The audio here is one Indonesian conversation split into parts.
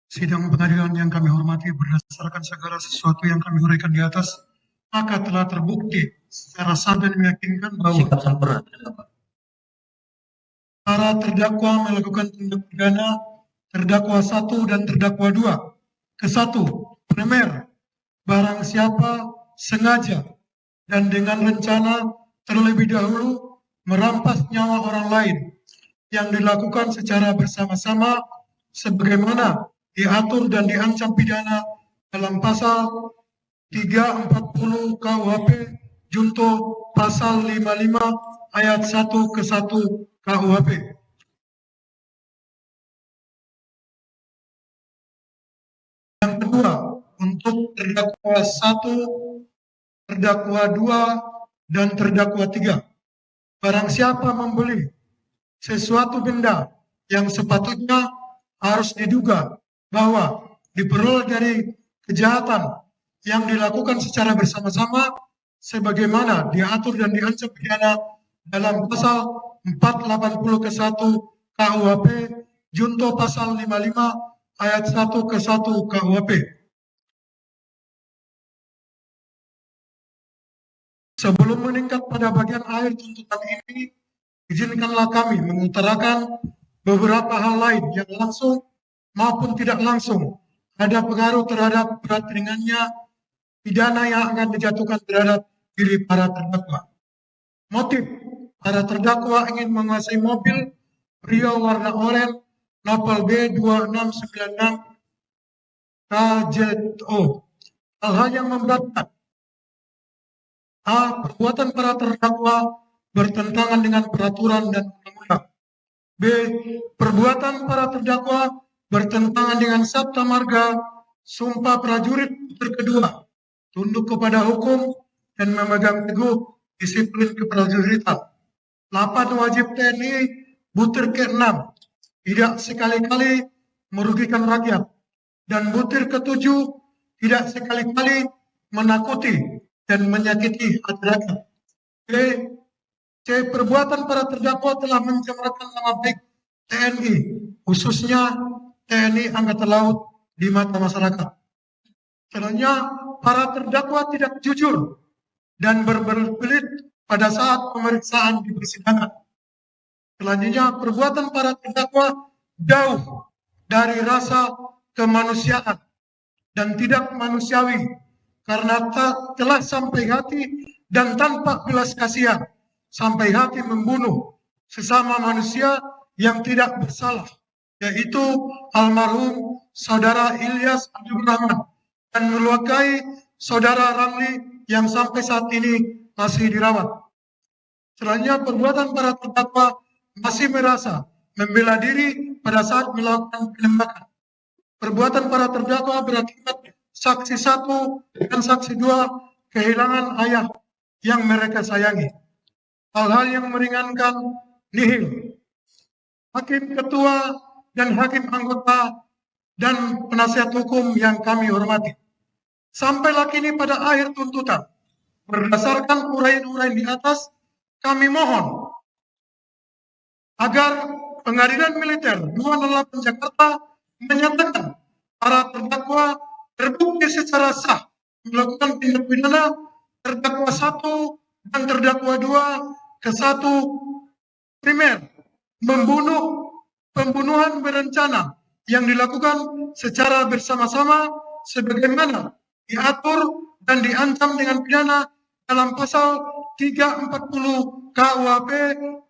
Sidang pengadilan yang kami hormati, berdasarkan segala sesuatu yang kami uraikan di atas, maka telah terbukti secara sah dan meyakinkan bahwa Sikap sempurna. para terdakwa melakukan tindak pidana terdakwa 1 dan terdakwa 2. Ke-1, primer, barang siapa sengaja dan dengan rencana terlebih dahulu merampas nyawa orang lain yang dilakukan secara bersama-sama sebagaimana diatur dan diancam pidana dalam pasal 340 KUHP junto pasal 55 ayat 1 ke 1 KUHP. Yang kedua, untuk terdakwa 1, terdakwa 2, dan terdakwa 3. Barang siapa membeli sesuatu benda yang sepatutnya harus diduga bahwa diperoleh dari kejahatan yang dilakukan secara bersama-sama sebagaimana diatur dan diancam pidana dalam pasal 480 ke 1 KUHP junto pasal 55 ayat 1 ke 1 KUHP. Sebelum meningkat pada bagian akhir tuntutan ini, izinkanlah kami mengutarakan beberapa hal lain yang langsung maupun tidak langsung ada pengaruh terhadap berat ringannya pidana yang akan dijatuhkan terhadap diri para terdakwa. Motif, para terdakwa ingin menguasai mobil Brio warna oranye Nopal B2696 KZO. Hal-hal yang memberatkan. A. Perbuatan para terdakwa bertentangan dengan peraturan dan undang-undang. B. Perbuatan para terdakwa bertentangan dengan Sabta Marga, Sumpah Prajurit kedua, tunduk kepada hukum dan memegang teguh disiplin keprajuritan. 8. Wajib TNI butir ke-6, tidak sekali-kali merugikan rakyat. Dan butir ke-7, tidak sekali-kali menakuti dan menyakiti hati rakyat. B. Perbuatan para terdakwa telah mencemarkan nama baik TNI, khususnya TNI Angkatan Laut di mata masyarakat. Selanjutnya, para terdakwa tidak jujur dan berbelit pada saat pemeriksaan di persidangan. Selanjutnya, perbuatan para terdakwa jauh dari rasa kemanusiaan dan tidak manusiawi karena telah sampai hati dan tanpa belas kasihan sampai hati membunuh sesama manusia yang tidak bersalah, yaitu almarhum saudara Ilyas Abdul Rahman dan melukai saudara Ramli yang sampai saat ini masih dirawat. Selanjutnya, perbuatan para terdakwa masih merasa membela diri pada saat melakukan penembakan. Perbuatan para terdakwa berakibat saksi 1 dan saksi 2 kehilangan ayah yang mereka sayangi. Hal-hal yang meringankan nihil. Hakim ketua dan hakim anggota dan penasihat hukum yang kami hormati. Sampailah kini pada akhir tuntutan. Berdasarkan uraian-uraian di atas, kami mohon agar Pengadilan Militer 208 Jakarta menyatakan para terdakwa terbukti secara sah melakukan tindak pidana terdakwa 1 dan terdakwa 2 ke 1 primer pembunuhan berencana yang dilakukan secara bersama-sama sebagaimana diatur dan diancam dengan pidana dalam pasal 340 KUHP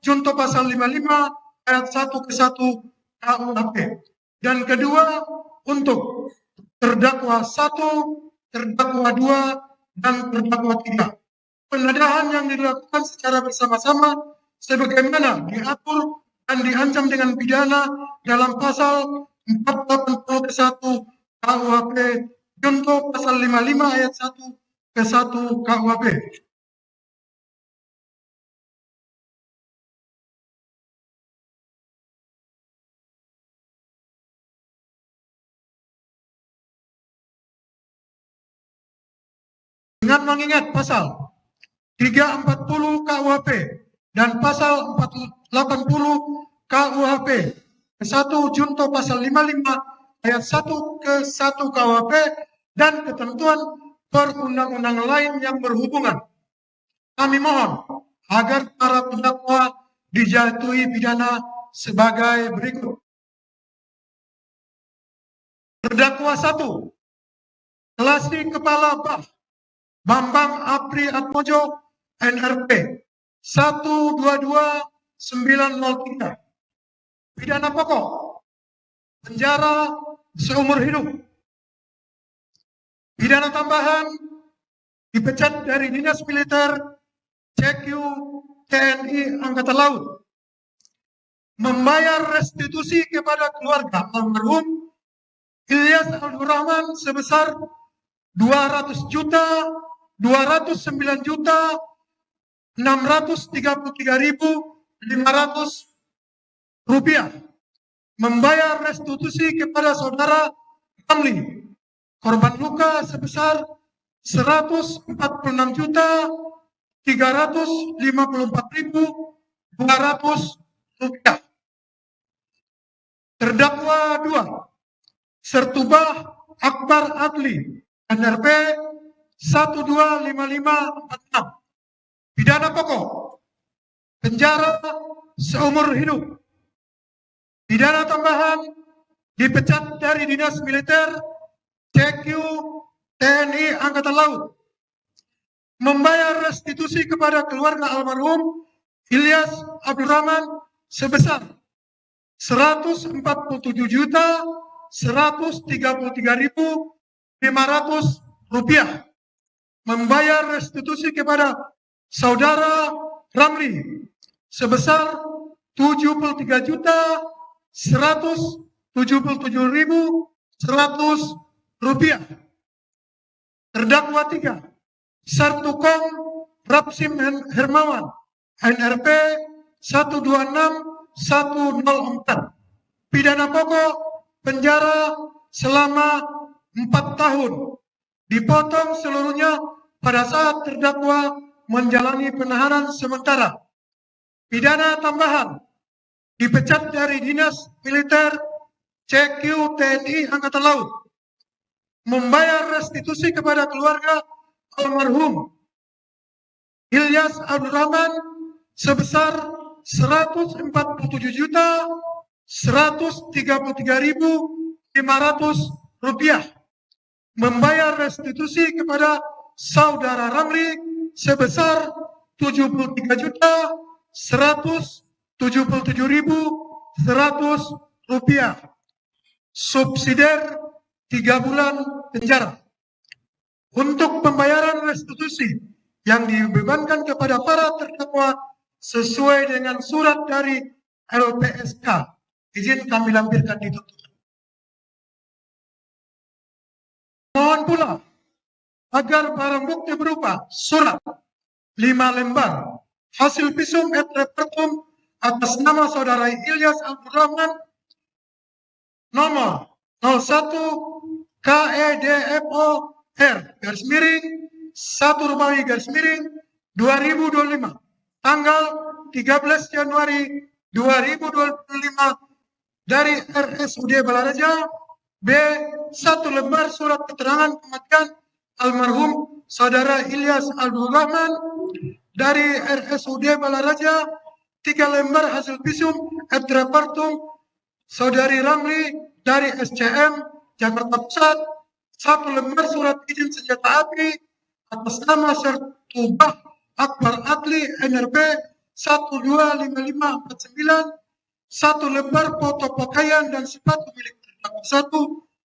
junto pasal 55 ayat 1 ke 1 KUHP. Dan kedua, untuk terdakwa 1, terdakwa 2, dan terdakwa 3. Penggeledahan yang dilakukan secara bersama-sama sebagaimana diatur dan diancam dengan pidana dalam pasal 480 ke 1 KUHP junto pasal 55 ayat 1 ke 1 KUHP. Dengan mengingat pasal 340 KUHP dan pasal 480 KUHP ke 1 junto pasal 55 ayat 1 ke 1 KUHP dan ketentuan perundang-undangan lain yang berhubungan. Kami mohon agar para terdakwa dijatuhi pidana sebagai berikut. Terdakwa 1, Kelasi Kepala BAF Bambang Apri Atmojo NRP 122903. Pidana pokok penjara seumur hidup. Pidana tambahan dipecat dari Dinas Militer CQ TNI Angkatan Laut. Membayar restitusi kepada keluarga almarhum Ilyas Abdul Rahman sebesar 200.209.633.500 rupiah. Membayar restitusi kepada saudara Ramli korban luka sebesar 146.354.200 rupiah. Terdakwa 2, Sertubah Akbar Adli NRP 125546. Pidana pokok penjara seumur hidup. Pidana tambahan dipecat dari Dinas Militer CQ TNI Angkatan Laut. Membayar restitusi kepada keluarga almarhum Ilyas Abdul Rahman sebesar 147.133.500 rupiah. Membayar restitusi kepada saudara Ramli sebesar 73.177.100 rupiah. Terdakwa 3, Sartukong Rapsim Hermawan NRP 126104. Pidana pokok penjara selama 4 tahun. Dipotong seluruhnya pada saat terdakwa menjalani penahanan sementara. Pidana tambahan dipecat dari Dinas Militer CQ TNI Angkatan Laut. Membayar restitusi kepada keluarga almarhum Ilyas Abdul Rahman sebesar 147.133.500 rupiah. Membayar restitusi kepada saudara Ramli sebesar 73.177.100 rupiah. Subsidiar 3 bulan penjara. Untuk pembayaran restitusi yang dibebankan kepada para terdakwa sesuai dengan surat dari LPSK. Izin kami lampirkan ditutup. Mohon pula agar barang bukti berupa surat 5 lembar, hasil visum et repertum atas nama saudara Ilyas Abdul Rahman nomor 01 KEDFOR garis miring 1 Romawi garis miring 2025 tanggal 13 Januari 2025 dari RSUD Balaraja. B. 1 lembar surat keterangan kematian almarhum saudara Ilyas Abdul Rahman dari RSUD Balaraja. 3 lembar hasil visum et repertum saudari Ramli dari SCM Jakarta Pusat. 1 lembar surat izin senjata api atas nama Sertubah Akbar Adli NRP 125549. 1 lembar foto pakaian dan sepatu milik terdakwa 1.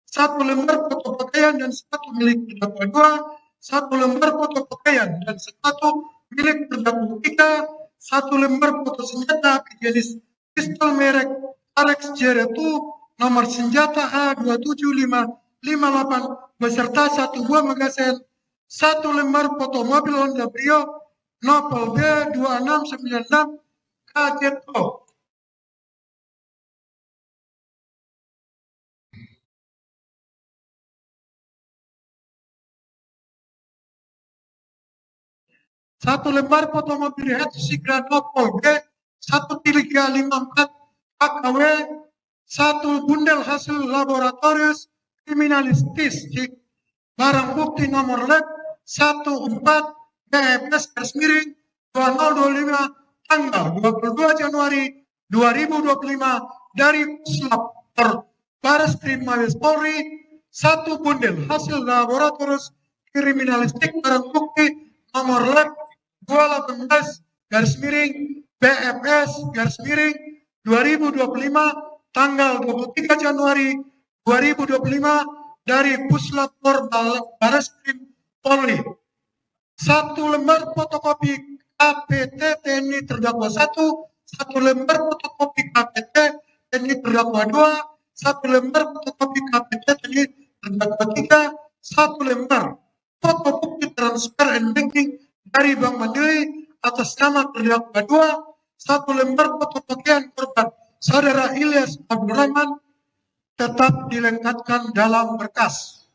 1 lembar foto pakaian dan sepatu milik terdakwa 2. 1 lembar foto pakaian dan sepatu milik terdakwa 3. 1 lembar foto senjata api jenis pistol merek Arex JR2 nomor senjata A27558 beserta 1 buah magasin. 1 lembar foto mobil Honda Brio Nopal B2696 KZO. Satu lembar foto mobil Hatch Sigra Nopal B 1354 KKW 1 bundel hasil laboratorius kriminalistik, barang bukti nomor lab 14 BFS _ 2025 tanggal 22 Januari 2025 dari Puslap Barreskrim Mabes Polri, 1 bundel hasil laboratorius kriminalistik barang bukti nomor lab 218 BFS _ 2025 tanggal 23 Januari 2025 dari Puslap Barreskrim Polri. 1 lembar fotokopi KPT TNI terdakwa 1, 1 lembar fotokopi KPT TNI terdakwa 2, 1 lembar fotokopi KPT TNI terdakwa 3, 1 lembar foto bukti transfer and banking dari Bank Mandiri atas nama terdakwa 2, 1 lembar foto pakaian korban Saudara Ilyas Abdurrahman tetap dilengkapkan dalam berkas.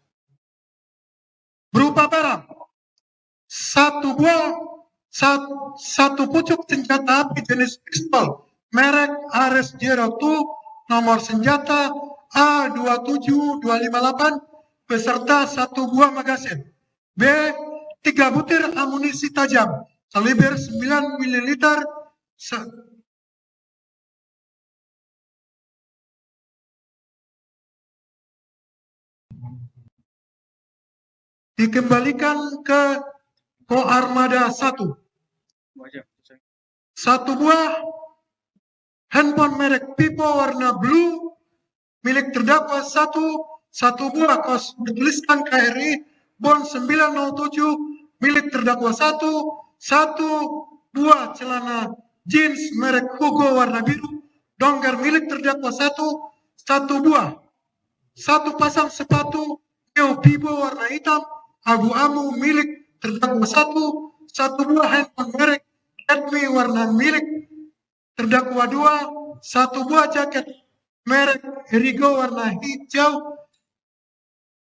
Berupa barang 1 pucuk senjata api jenis pistol merek Ares Zero 2 nomor senjata A27258 beserta 1 buah magasin. B. 3 butir amunisi tajam kaliber 9 ml dikembalikan ke Koarmada 1. 1 buah handphone merek Vivo warna blue milik terdakwa 1, 1 buah kaos bertuliskan KRI Bon 907 milik terdakwa 1, 1 buah celana jeans merek Hugo warna biru dongker milik terdakwa 1, 1 buah 1 pasang sepatu Neo Vivo warna hitam abu-abu milik terdakwa 1, 1 buah handphone merek Redmi warna milik terdakwa 2, 1 buah jaket merek Erigo warna hijau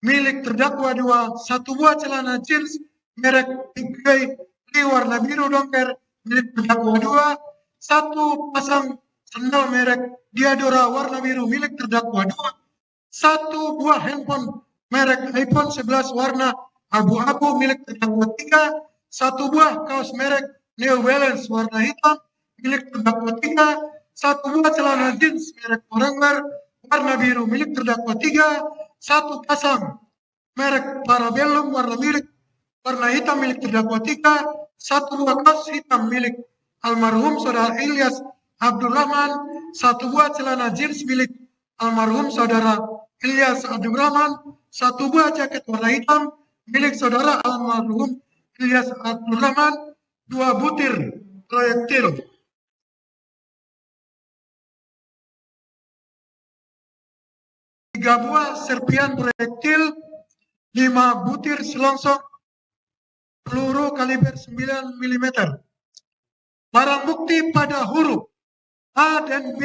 milik terdakwa 2, 1 buah celana jeans merek Bigway warna biru dongker milik terdakwa 2, 1 pasang sandal merek Diadora warna biru milik terdakwa 2, 1 buah handphone merek iPhone 11 warna abu-abu milik terdakwa 3, 1 buah kaos merek New Balance warna hitam milik terdakwa 3, 1 buah celana jeans merek Wrangler warna biru milik terdakwa 3, 1 pasang merek Parabellum warna hitam milik terdakwa 3, 1 buah kaos hitam milik almarhum Saudara Ilyas Abdurrahman, 1 buah celana jeans milik almarhum Saudara Ilyas Abdurrahman, 1 buah jaket warna hitam milik Saudara almarhum Ilyas Abdurrahman, 2 butir proyektil. 3 buah serpian proyektil, 5 butir selongsong peluru kaliber 9 mm. Barang bukti pada huruf A dan B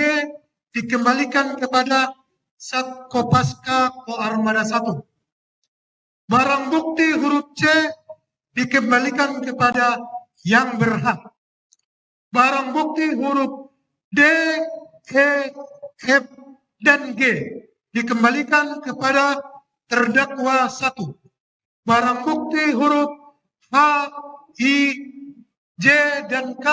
dikembalikan kepada Satkopaska Koarmada 1. Barang bukti huruf C dikembalikan kepada yang berhak. Barang bukti huruf D, E, F, dan G dikembalikan kepada terdakwa 1. Barang bukti huruf H, I, J, dan K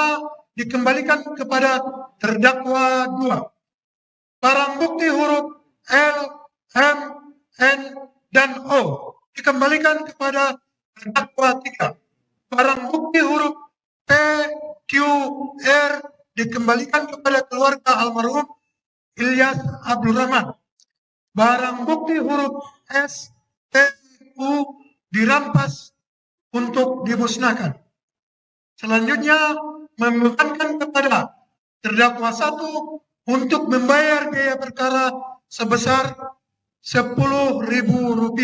dikembalikan kepada terdakwa 2. Barang bukti huruf L, M, N, dan O dikembalikan kepada terdakwa 3. Barang bukti huruf P, Q, R dikembalikan kepada keluarga almarhum Ilyas Abdurrahman. Barang bukti huruf S, T, U dirampas untuk dimusnahkan. Selanjutnya membebankan kepada terdakwa 1 untuk membayar biaya perkara sebesar Rp10.000.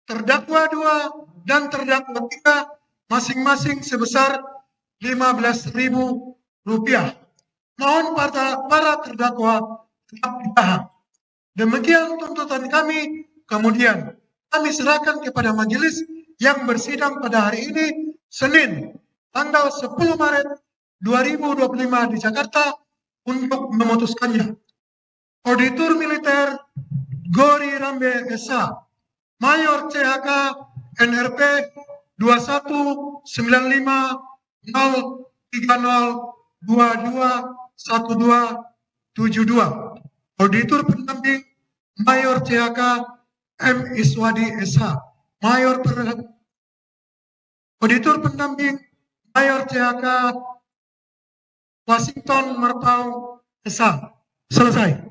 Terdakwa 2 dan terdakwa 3 masing-masing sebesar Rp15.000. Mohon para terdakwa tetap ditahan. Demikian tuntutan kami. Kemudian kami serahkan kepada majelis yang bersidang pada hari ini, Senin, tanggal 10 Maret 2025 di Jakarta untuk memutuskannya. Auditor Militer Gori Rambe SA, Mayor CHK NRP 219503022172. Auditor Pendamping Mayor CHK M. Iswadi SH, Auditor Pendamping Mayor CHK Washington Marpau SH. Selesai.